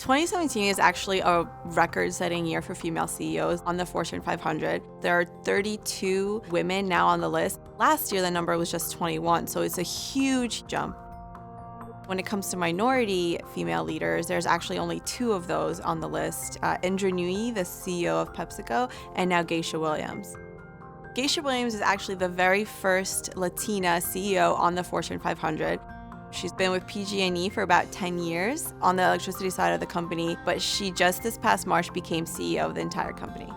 2017 is actually a record-setting year for female CEOs on the Fortune 500. There are 32 women now on the list. Last year, the number was just 21, so it's a huge jump. When it comes to minority female leaders, there's actually only 2 of those on the list. Indra Nooyi, the CEO of PepsiCo, and now Geisha Williams. Geisha Williams is actually the very first Latina CEO on the Fortune 500. She's been with PG&E for about 10 years on the electricity side of the company, but she just this past March became CEO of the entire company.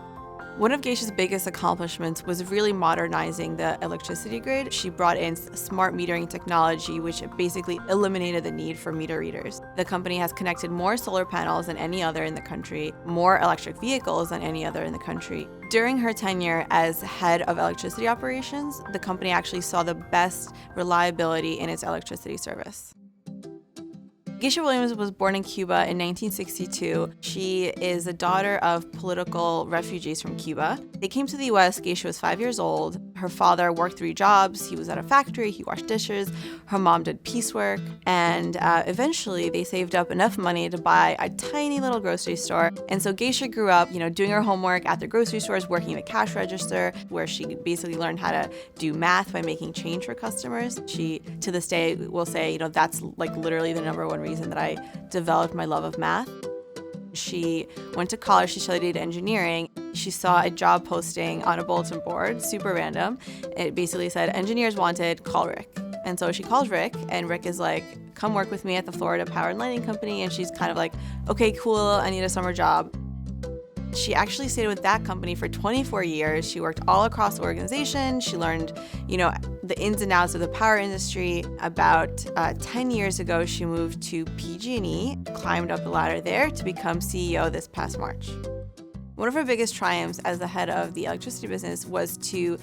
One of Geisha's biggest accomplishments was really modernizing the electricity grid. She brought in smart metering technology, which basically eliminated the need for meter readers. The company has connected more solar panels than any other in the country, more electric vehicles than any other in the country. During her tenure as head of electricity operations, the company actually saw the best reliability in its electricity service. Geisha Williams was born in Cuba in 1962. She is a daughter of political refugees from Cuba. They came to the US. Geisha was 5 years old. Her father worked 3 jobs. He was at a factory, he washed dishes. Her mom did piecework. And eventually they saved up enough money to buy a tiny little grocery store. And so Geisha grew up, doing her homework at the grocery stores, working the cash register, where she basically learned how to do math by making change for customers. She, to this day, will say, that's like literally the number one reason that I developed my love of math. She went to college, she studied engineering. She saw a job posting on a bulletin board, super random. It basically said, engineers wanted, call Rick. And so she calls Rick, and Rick is like, come work with me at the Florida Power and Lighting Company. And she's kind of like, okay, cool, I need a summer job. She actually stayed with that company for 24 years. She worked all across the organization. She learned, the ins and outs of the power industry. About 10 years ago, she moved to PG&E, climbed up the ladder there to become CEO this past March. One of her biggest triumphs as the head of the electricity business was to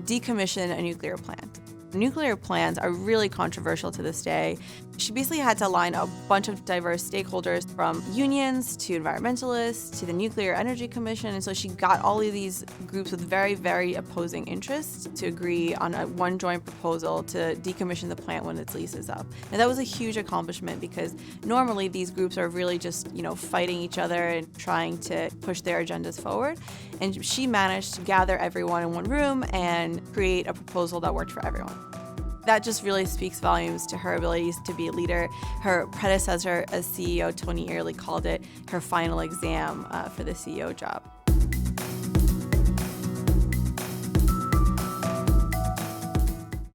decommission a nuclear plant. Nuclear plants are really controversial to this day. She basically had to align a bunch of diverse stakeholders, from unions to environmentalists to the Nuclear Energy Commission. And so she got all of these groups with very, very opposing interests to agree on one joint proposal to decommission the plant when its lease is up. And that was a huge accomplishment, because normally these groups are really just, fighting each other and trying to push their agendas forward. And she managed to gather everyone in one room and create a proposal that worked for everyone. That just really speaks volumes to her abilities to be a leader. Her predecessor as CEO, Tony Earley, called it her final exam for the CEO job.